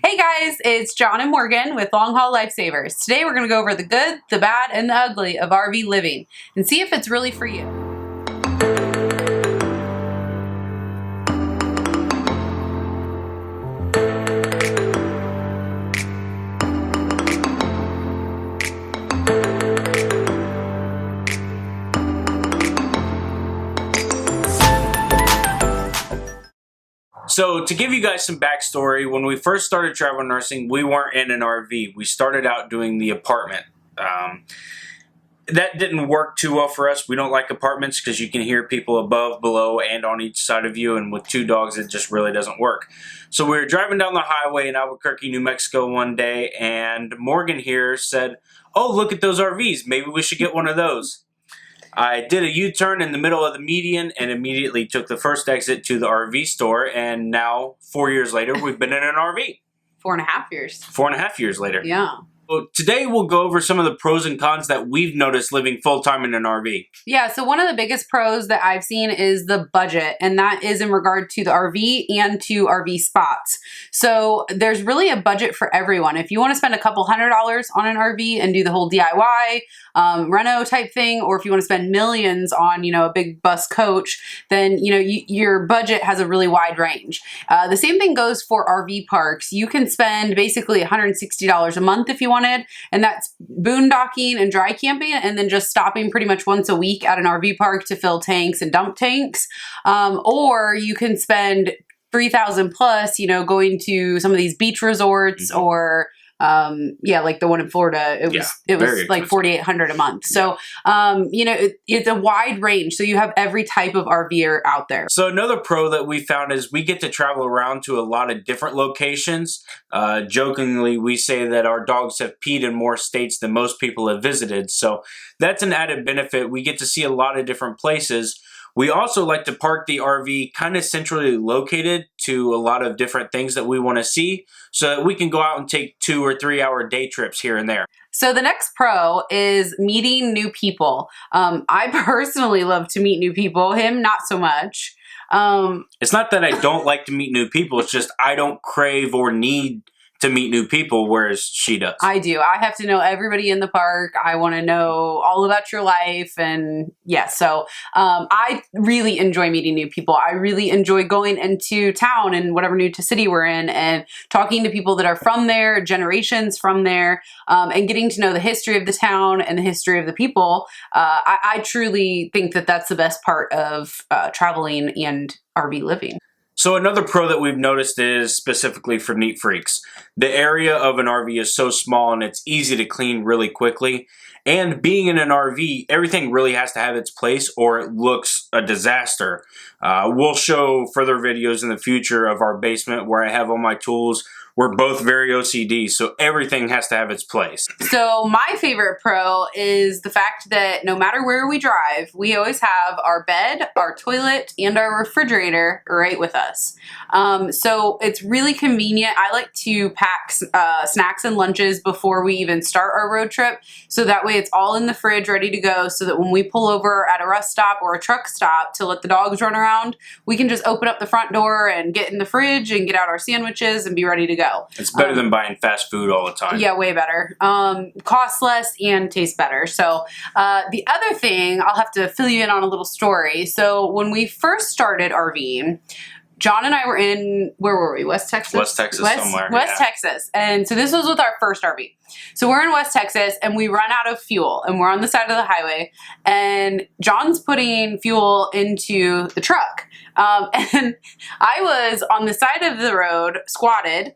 Hey guys, it's John and Morgan with Long Haul Lifesavers. Today we're going to go over the good, the bad, and the ugly of RV living and see if it's really for you. So to give you guys some backstory, when we first started travel nursing, we weren't in an RV. We started out doing the apartment. That didn't work too well for us. We don't like apartments because you can hear people above, below, and on each side of you, and with two dogs, it just really doesn't work. So we were driving down the highway in Albuquerque, New Mexico one day, and Morgan here said, "Oh, look at those RVs. Maybe we should get one of those." I did a U-turn in the middle of the median and immediately took the first exit to the RV store, and now, 4 years later, we've been in an RV. 4.5 years. 4.5 years later. Yeah. So today we'll go over some of the pros and cons that we've noticed living full-time in an RV. Yeah, so one of the biggest pros that I've seen is the budget, and that is in regard to the RV and to RV spots. So there's really a budget for everyone. If you want to spend a couple $100s on an RV and do the whole DIY, reno type thing, or if you want to spend millions on, a big bus coach, then, your budget has a really wide range. The same thing goes for RV parks. You can spend basically $160 a month if you wanted, and that's boondocking and dry camping, and then just stopping pretty much once a week at an RV park to fill tanks and dump tanks. Or you can spend $3,000 plus, going to some of these beach resorts, or like the one in Florida, it was like $4,800 a month. So, it's a wide range. So you have every type of RVer out there. So another pro that we found is we get to travel around to a lot of different locations. Jokingly, we say that our dogs have peed in more states than most people have visited. So that's an added benefit. We get to see a lot of different places. We also like to park the RV kind of centrally located to a lot of different things that we want to see, so that we can go out and take 2 or 3 hour day trips here and there. So the next pro is meeting new people. I personally love to meet new people, him not so much. It's not that I don't like to meet new people, it's just I don't crave or need to meet new people, whereas she does. I do. I have to know everybody in the park. I want to know all about your life. And so I really enjoy meeting new people. I really enjoy going into town and whatever new city we're in and talking to people that are from there, generations from there, and getting to know the history of the town and the history of the people. I truly think that that's the best part of traveling and RV living. So another pro that we've noticed is specifically for neat freaks. The area of an RV is so small and it's easy to clean really quickly. And being in an RV, everything really has to have its place or it looks a disaster. We'll show further videos in the future of our basement where I have all my tools. We're both very OCD, so everything has to have its place. So my favorite pro is the fact that no matter where we drive, we always have our bed, our toilet, and our refrigerator right with us. So it's really convenient. I like to pack snacks and lunches before we even start our road trip, so that way it's all in the fridge ready to go, so that when we pull over at a rest stop or a truck stop to let the dogs run around, we can just open up the front door and get in the fridge and get out our sandwiches and be ready to go. It's better than buying fast food all the time. Yeah, way better. Costs less and tastes better. So the other thing, I'll have to fill you in on a little story. So when we first started RVing, John and I were in, where were we? West Texas? West Texas somewhere. West Texas. And so this was with our first RV. So we're in West Texas and we run out of fuel and we're on the side of the highway and John's putting fuel into the truck. And I was on the side of the road, squatted,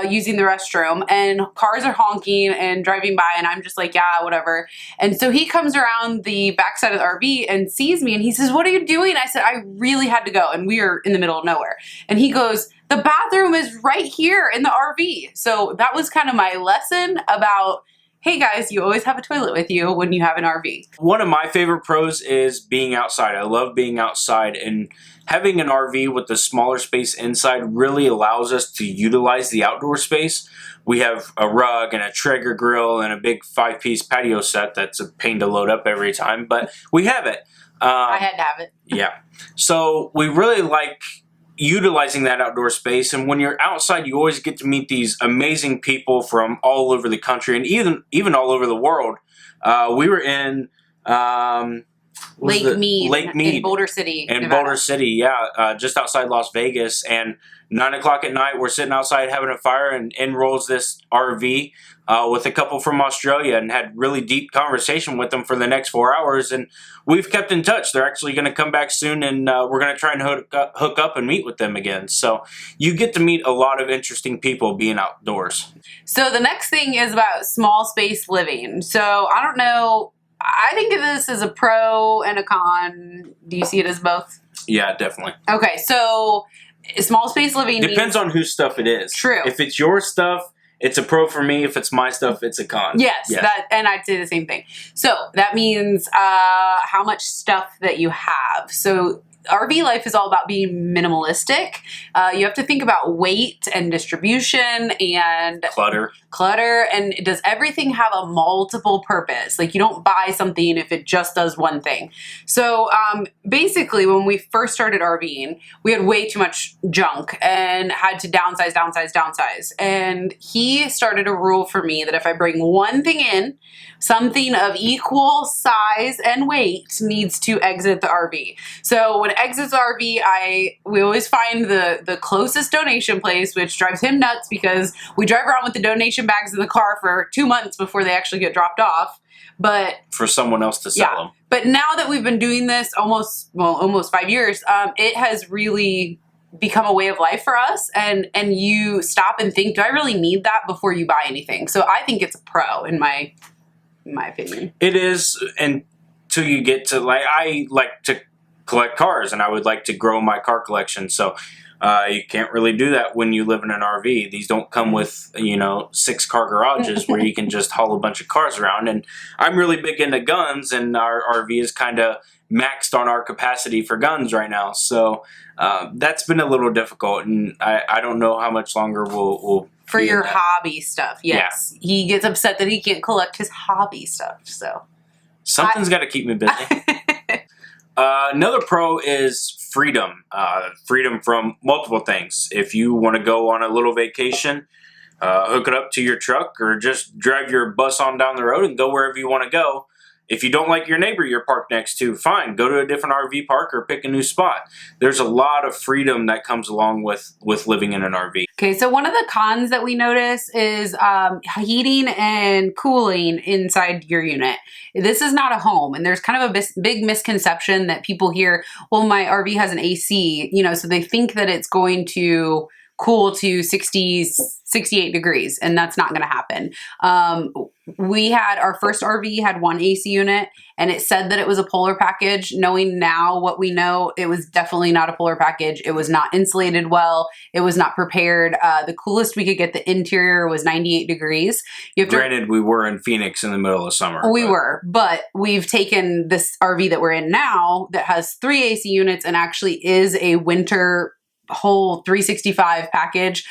using the restroom, and cars are honking and driving by, and I'm just like, yeah, whatever. And so he comes around the backside of the RV and sees me, and he says, "What are you doing?" I said, "I really had to go," and we are in the middle of nowhere. And he goes, "The bathroom is right here in the RV." So that was kind of my lesson about, hey guys, you always have a toilet with you when you have an RV. One of my favorite pros is being outside. I love being outside, and having an RV with the smaller space inside really allows us to utilize the outdoor space. We have a rug and a Traeger grill and a big 5-piece patio set that's a pain to load up every time, but we have it. I had to have it. Yeah. So we really like utilizing that outdoor space. And when you're outside, you always get to meet these amazing people from all over the country and even all over the world. We were in Lake Mead in Boulder City, Nevada. Just outside Las Vegas. And 9 o'clock at night, we're sitting outside having a fire, and in rolls this RV with a couple from Australia, and had really deep conversation with them for the next 4 hours. And we've kept in touch. They're actually going to come back soon, and we're going to try and hook up and meet with them again. So you get to meet a lot of interesting people being outdoors. So the next thing is about small space living. So I don't know. I think of this as a pro and a con. Do you see it as both? Yeah, definitely. Okay, so small space living depends on whose stuff it is. True. If it's your stuff, it's a pro for me. If it's my stuff, it's a con. Yes. And I'd say the same thing. So that means how much stuff that you have. So RV life is all about being minimalistic. You have to think about weight and distribution and clutter. And does everything have a multiple purpose? Like, you don't buy something if it just does one thing. So basically, when we first started RVing, we had way too much junk and had to downsize. And he started a rule for me that if I bring one thing in, something of equal size and weight needs to exit the RV. So when it exits the RV, we always find the closest donation place, which drives him nuts because we drive around with the donation bags in the car for 2 months before they actually get dropped off. But for someone else to sell them. But now that we've been doing this almost 5 years, it has really become a way of life for us, and you stop and think, do I really need that before you buy anything? So I think it's a pro in my opinion. It is, until you get to, like, I like to collect cars, and I would like to grow my car collection. So you can't really do that when you live in an RV. These don't come with, 6 car garages where you can just haul a bunch of cars around. And I'm really big into guns, and our RV is kind of maxed on our capacity for guns right now. So that's been a little difficult, and I don't know how much longer we'll for your hobby stuff. Yes. Yeah. He gets upset that he can't collect his hobby stuff. So something's got to keep me busy. Another pro is freedom. Freedom from multiple things. If you want to go on a little vacation, hook it up to your truck, or just drive your bus on down the road and go wherever you want to go. If you don't like your neighbor you're parked next to, fine, go to a different RV park or pick a new spot. There's a lot of freedom that comes along with living in an RV. Okay, so one of the cons that we notice is heating and cooling inside your unit. This is not a home, and there's kind of a big misconception that people hear, well, my RV has an AC, so they think that it's going to cool to 68 degrees, and that's not going to happen. We had our first RV had one AC unit, and it said that it was a polar package. Knowing now what we know, it was definitely not a polar package. It was not insulated well. It was not prepared. The coolest we could get the interior was 98 degrees. Granted, we were in Phoenix in the middle of summer. But we've taken this RV that we're in now that has 3 AC units and actually is a winter whole 365 package.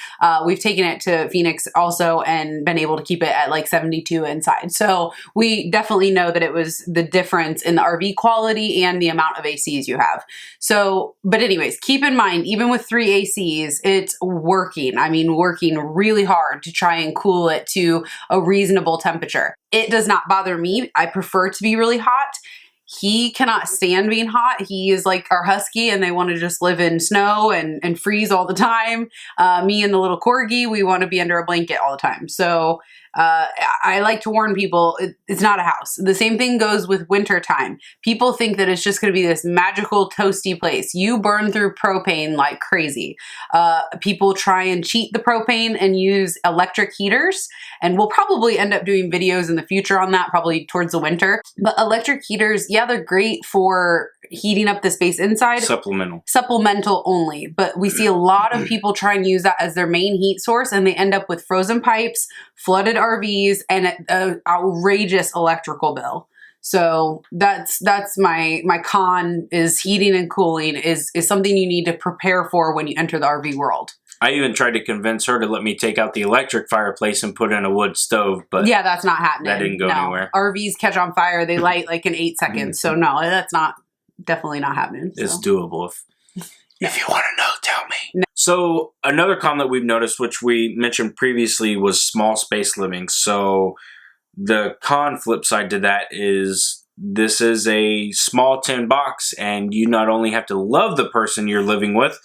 We've taken it to Phoenix also and been able to keep it at like 72 inside. So we definitely know that it was the difference in the RV quality and the amount of ACs you have. So, but anyways, keep in mind, even with 3 ACs, it's working. I mean, working really hard to try and cool it to a reasonable temperature. It does not bother me. I prefer to be really hot. He cannot stand being hot. He is like our husky, and they want to just live in snow and freeze all the time. Me and the little corgi, we want to be under a blanket all the time. So I like to warn people, it's not a house. The same thing goes with winter time. People think that it's just going to be this magical toasty place. You burn through propane like crazy. People try and cheat the propane and use electric heaters, and we'll probably end up doing videos in the future on that, probably towards the winter. But electric heaters, yeah, they're great for heating up the space inside. Supplemental only. But we see a lot of people try and use that as their main heat source, and they end up with frozen pipes, flooded RVs, and an outrageous electrical bill. So that's my con, is heating and cooling is something you need to prepare for when you enter the RV world. I even tried to convince her to let me take out the electric fireplace and put in a wood stove, but yeah, that's not happening. That didn't go anywhere. RVs catch on fire, they light like in 8 seconds. So no, that's definitely not happening. It's doable If you want to know, tell me. No. So another con that we've noticed, which we mentioned previously, was small space living. So the con flip side to that is this is a small tin box, and you not only have to love the person you're living with,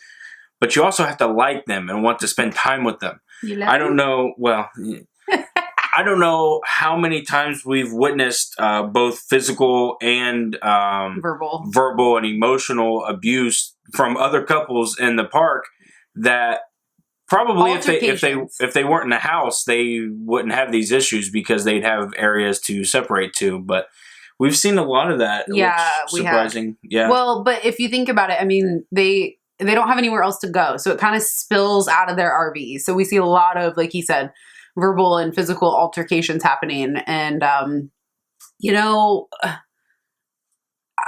but you also have to like them and want to spend time with them. I don't know, well, I don't know how many times we've witnessed both physical and verbal and emotional abuse from other couples in the park that probably if they weren't in the house, they wouldn't have these issues because they'd have areas to separate to. But we've seen a lot of that. Yeah, surprising. Yeah. Well, but if you think about it, I mean, they don't have anywhere else to go, so it kind of spills out of their RVs. So we see a lot of, like he said, verbal and physical altercations happening, and you know,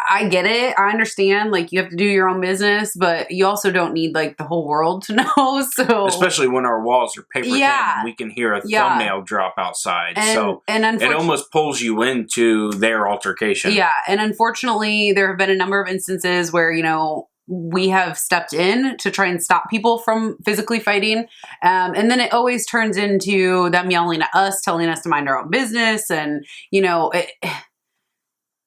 I get it. I understand, like, you have to do your own business, but you also don't need, like, the whole world to know. So especially when our walls are paper thin and we can hear a thumbnail drop outside. And it almost pulls you into their altercation. Yeah, and unfortunately, there have been a number of instances where, you know, we have stepped in to try and stop people from physically fighting. And then it always turns into them yelling at us, telling us to mind our own business. And, you know,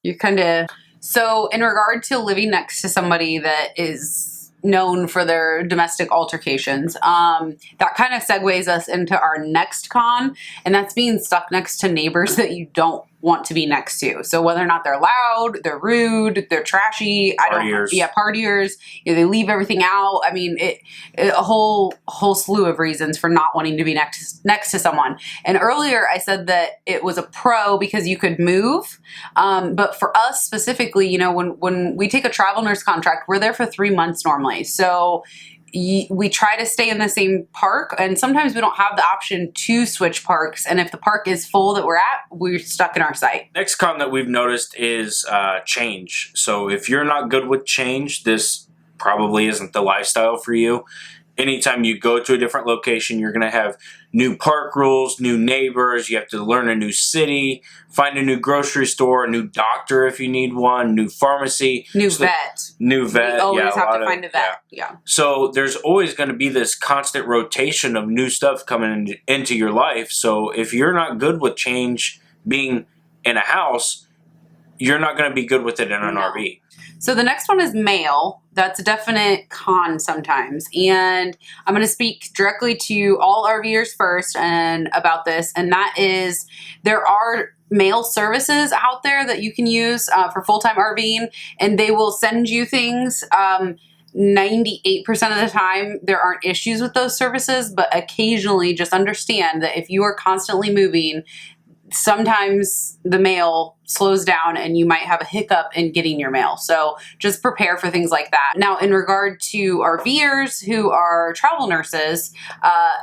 you kind of... So in regard to living next to somebody that is known for their domestic altercations, that kind of segues us into our next con, and that's being stuck next to neighbors that you don't want to be next to. So whether or not they're loud, they're rude, they're trashy, partiers. Partiers. You know, they leave everything out. I mean, a whole slew of reasons for not wanting to be next to someone. And earlier I said that it was a pro because you could move. But for us specifically, you know, when we take a travel nurse contract, we're there for 3 months normally. So we try to stay in the same park, and sometimes we don't have the option to switch parks, and if the park is full that we're at, we're stuck in our site. Next con that we've noticed is change. So if you're not good with change, this probably isn't the lifestyle for you. Anytime you go to a different location, you're going to have new park rules, new neighbors, you have to learn a new city, find a new grocery store, a new doctor if you need one, new pharmacy. New vet. New vet. We always have to find a vet. Yeah. So there's always going to be this constant rotation of new stuff coming into your life. So if you're not good with change being in a house, you're not going to be good with it in an RV. So the next one is mail. That's a definite con sometimes. And I'm going to speak directly to all RVers first and about this. And that is, there are mail services out there that you can use for full-time RVing, and they will send you things. 98% of the time there aren't issues with those services, but occasionally just understand that if you are constantly moving, sometimes the mail slows down and you might have a hiccup in getting your mail. So just prepare for things like that. Now, in regard to RVers who are travel nurses,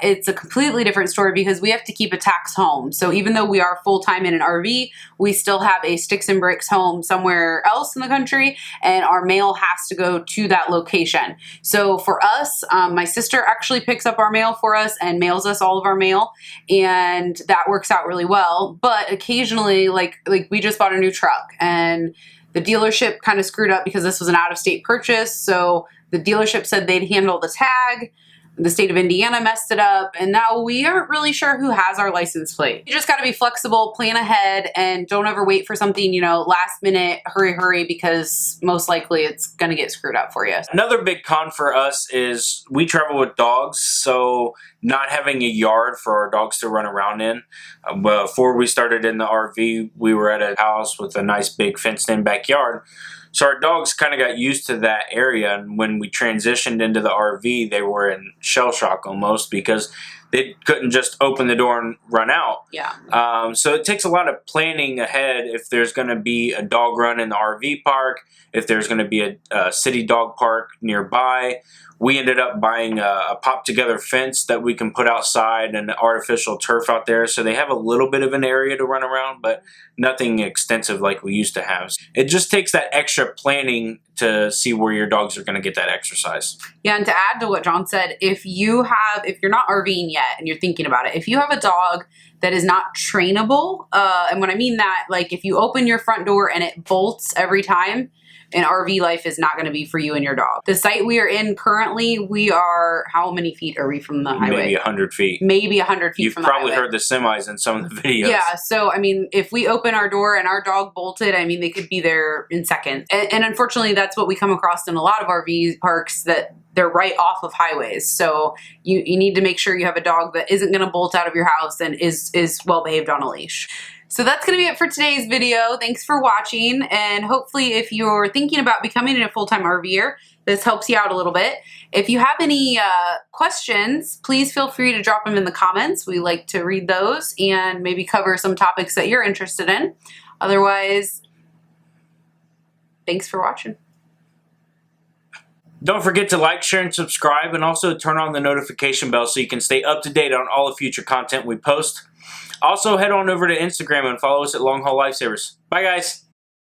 it's a completely different story because we have to keep a tax home. So even though we are full-time in an RV, we still have a sticks and bricks home somewhere else in the country, and our mail has to go to that location. So for us, my sister actually picks up our mail for us and mails us all of our mail, and that works out really well. But occasionally, like we just bought a new truck, and the dealership kind of screwed up because this was an out-of-state purchase. So the dealership said they'd handle the tag. The state of Indiana messed it up, and now we aren't really sure who has our license plate. You just got to be flexible, plan ahead, and don't ever wait for something, you know, last minute, hurry, because most likely it's going to get screwed up for you. Another big con for us is we travel with dogs, so not having a yard for our dogs to run around in. Before we started in the RV, we were at a house with a nice big fenced-in backyard. So our dogs kind of got used to that area, and when we transitioned into the RV, they were in shell shock almost because they couldn't just open the door and run out. Yeah. So it takes a lot of planning ahead if there's going to be a dog run in the RV park, if there's going to be a city dog park nearby. We ended up buying a pop-together fence that we can put outside and artificial turf out there, so they have a little bit of an area to run around, but nothing extensive like we used to have. It just takes that extra planning to see where your dogs are going to get that exercise. Yeah, and to add to what John said, if you're not RVing yet and you're thinking about it, if you have a dog that is not trainable, and when I mean that, like if you open your front door and it bolts every time, and RV life is not going to be for you and your dog. The site we are in currently, we are, how many feet are we from the highway? Maybe 100 feet. Maybe 100 feet from the highway. You've probably heard the semis in some of the videos. Yeah, so I mean, if we open our door and our dog bolted, I mean, they could be there in seconds. And unfortunately, that's what we come across in a lot of RV parks, that they're right off of highways. So you need to make sure you have a dog that isn't going to bolt out of your house and is well behaved on a leash. So that's going to be it for today's video. Thanks for watching, and hopefully if you're thinking about becoming a full-time RVer, this helps you out a little bit. If you have any questions, please feel free to drop them in the comments. We like to read those and maybe cover some topics that you're interested in. Otherwise, thanks for watching. Don't forget to like, share, and subscribe, and also turn on the notification bell so you can stay up to date on all the future content we post. Also, head on over to Instagram and follow us at Long Haul Lifesavers. Bye, guys.